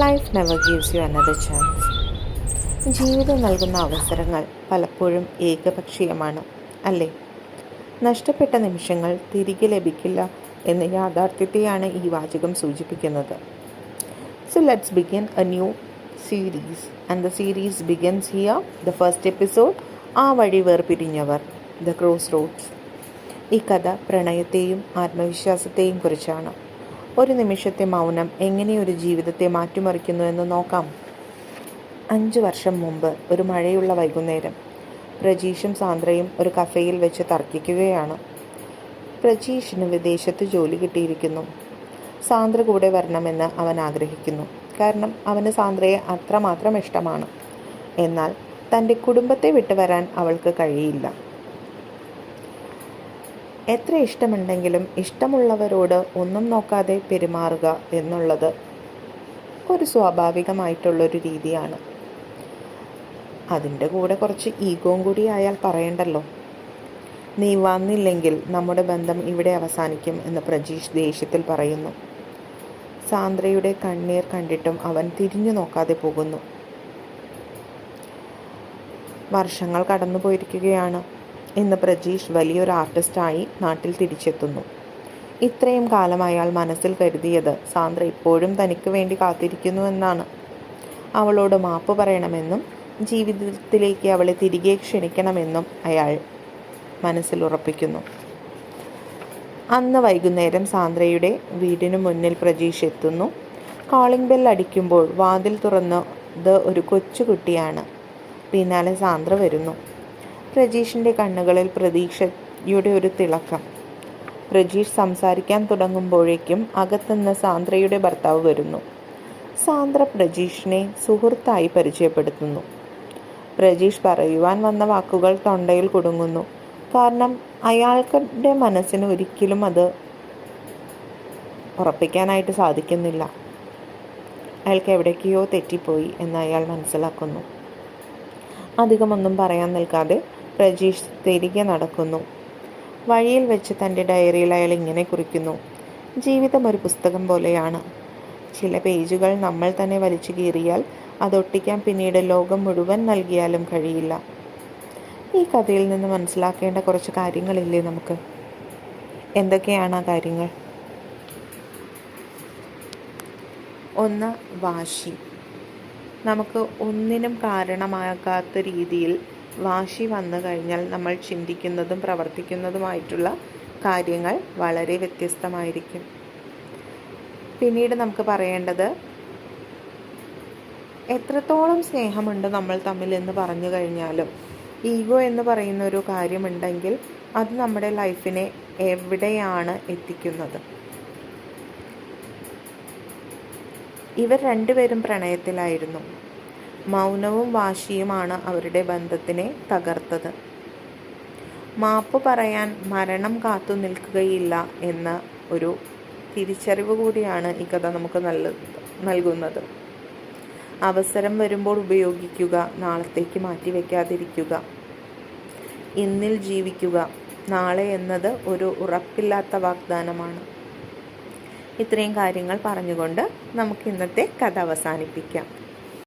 Life never gives you another chance. ജീവിതം നൽകുന്ന അവസരങ്ങൾ പലപ്പോഴും ഏകപക്ഷീയമാണ്, അല്ലേ? നഷ്ടപ്പെട്ട നിമിഷങ്ങൾ തിരികെ ലഭിക്കില്ല എന്ന യാഥാർത്ഥ്യത്തെയാണ് ഈ വാചകം സൂചിപ്പിക്കുന്നത്. So let's begin a new series, and the series begins here. The first episode, ആ വഴി വേർപിരിഞ്ഞവർ, The Crossroads. ഈ കഥ പ്രണയത്തെയും ആത്മവിശ്വാസത്തെയും കുറിച്ചാണ്. ഒരു നിമിഷത്തെ മൗനം എങ്ങനെ ഒരു ജീവിതത്തെ മാറ്റിമറിക്കുന്നു എന്ന് നോക്കാം. 5 വർഷം മുമ്പ് ഒരു മഴയുള്ള വൈകുന്നേരം പ്രജീഷും സാന്ദ്രയും ഒരു കഫേയിൽ വെച്ച് തർക്കിക്കുകയാണ്. പ്രജീഷിന് വിദേശത്ത് ജോലി കിട്ടിയിരിക്കുന്നു. സാന്ദ്ര കൂടെ വരണമെന്ന് അവൻ ആഗ്രഹിക്കുന്നു, കാരണം അവന് സാന്ദ്രയെ അത്രമാത്രം ഇഷ്ടമാണ്. എന്നാൽ തൻ്റെ കുടുംബത്തെ വിട്ടുവരാൻ അവൾക്ക് കഴിയില്ല. എത്ര ഇഷ്ടമുണ്ടെങ്കിലും ഇഷ്ടമുള്ളവരോട് ഒന്നും നോക്കാതെ പെരുമാറുക എന്നുള്ളത് ഒരു സ്വാഭാവികമായിട്ടുള്ളൊരു രീതിയാണ്. അതിൻ്റെ കൂടെ കുറച്ച് ഈഗോയും കൂടി ആയാൽ പറയണ്ടല്ലോ. നീ വന്നില്ലെങ്കിൽ നമ്മുടെ ബന്ധം ഇവിടെ അവസാനിക്കും എന്ന് പ്രജീഷ് ദേഷ്യത്തിൽ പറയുന്നു. സാന്ദ്രയുടെ കണ്ണീർ കണ്ടിട്ടും അവൻ തിരിഞ്ഞു നോക്കാതെ പോകുന്നു. വർഷങ്ങൾ കടന്നു പോയിരിക്കുകയാണ്. ഇന്ന് പ്രജീഷ് വലിയൊരു ആർട്ടിസ്റ്റായി നാട്ടിൽ തിരിച്ചെത്തുന്നു. ഇത്രയും കാലം അയാൾ മനസ്സിൽ കരുതിയത് സാന്ദ്ര ഇപ്പോഴും തനിക്ക് വേണ്ടി കാത്തിരിക്കുന്നുവെന്നാണ്. അവളോട് മാപ്പ് പറയണമെന്നും ജീവിതത്തിലേക്ക് അവളെ തിരികെ ക്ഷണിക്കണമെന്നും അയാൾ മനസ്സിൽ ഉറപ്പിക്കുന്നു. അന്ന് വൈകുന്നേരം സാന്ദ്രയുടെ വീടിനു മുന്നിൽ പ്രജീഷ് എത്തുന്നു. കോളിംഗ് ബെൽ അടിക്കുമ്പോൾ വാതിൽ തുറന്നത് ഒരു കൊച്ചുകുട്ടിയാണ്. പിന്നാലെ സാന്ദ്ര വരുന്നു. പ്രജീഷിൻ്റെ കണ്ണുകളിൽ പ്രതീക്ഷയുടെ ഒരു തിളക്കം. പ്രജീഷ് സംസാരിക്കാൻ തുടങ്ങുമ്പോഴേക്കും അകത്തുനിന്ന് സാന്ദ്രയുടെ ഭർത്താവ് വരുന്നു. സാന്ദ്ര പ്രജീഷിനെ സുഹൃത്തായി പരിചയപ്പെടുത്തുന്നു. പ്രജീഷ് പറയുവാൻ വന്ന വാക്കുകൾ തൊണ്ടയിൽ കുടുങ്ങുന്നു. കാരണം അയാളുടെ മനസ്സിന് ഒരിക്കലും അത് ഉറപ്പിക്കാനായിട്ട് സാധിക്കുന്നില്ല. അയാൾക്ക് എവിടേക്കോ തെറ്റിപ്പോയി എന്ന് അയാൾ മനസ്സിലാക്കുന്നു. അധികമൊന്നും പറയാൻ നിൽക്കാതെ പ്രജീഷ് തിരികെ നടക്കുന്നു. വഴിയിൽ വെച്ച് തൻ്റെ ഡയറിയിൽ അയാൾ ഇങ്ങനെ കുറിക്കുന്നു: ജീവിതം ഒരു പുസ്തകം പോലെയാണ്. ചില പേജുകൾ നമ്മൾ തന്നെ വലിച്ചു കീറിയാൽ അതൊട്ടിക്കാൻ പിന്നീട് ലോകം മുഴുവൻ നൽകിയാലും കഴിയില്ല. ഈ കഥയിൽ നിന്ന് മനസ്സിലാക്കേണ്ട കുറച്ച് കാര്യങ്ങളില്ലേ നമുക്ക്? എന്തൊക്കെയാണ് ആ കാര്യങ്ങൾ? 1, വാശി. നമുക്ക് ഒന്നിനും കാരണമാകാത്ത രീതിയിൽ വാശി വന്നു കഴിഞ്ഞാൽ നമ്മൾ ചിന്തിക്കുന്നതും പ്രവർത്തിക്കുന്നതുമായിട്ടുള്ള കാര്യങ്ങൾ വളരെ വ്യത്യസ്തമായിരിക്കും. പിന്നീട് നമുക്ക് പറയേണ്ടത്, എത്രത്തോളം സ്നേഹമുണ്ട് നമ്മൾ തമ്മിൽ എന്ന് പറഞ്ഞു കഴിഞ്ഞാലും ഈഗോ എന്ന് പറയുന്ന ഒരു കാര്യമുണ്ടെങ്കിൽ അത് നമ്മുടെ ലൈഫിനെ എവിടെയാണ് എത്തിക്കുന്നത്? ഇവർ രണ്ടുപേരും പ്രണയത്തിലായിരുന്നു. മൗനവും വാശിയുമാണ് അവരുടെ ബന്ധത്തിനെ തകർത്തത്. മാപ്പ് പറയാൻ മരണം കാത്തു നിൽക്കുകയില്ല എന്ന ഒരു തിരിച്ചറിവ് കൂടിയാണ് ഈ കഥ നമുക്ക് നൽകുന്നത്. അവസരം വരുമ്പോൾ ഉപയോഗിക്കുക, നാളത്തേക്ക് മാറ്റി വയ്ക്കാതിരിക്കുക, ഇന്നിൽ ജീവിക്കുക. നാളെ എന്നത് ഒരു ഉറപ്പില്ലാത്ത വാഗ്ദാനമാണ്. ഇത്രയും കാര്യങ്ങൾ പറഞ്ഞുകൊണ്ട് നമുക്ക് ഇന്നത്തെ കഥ അവസാനിപ്പിക്കാം.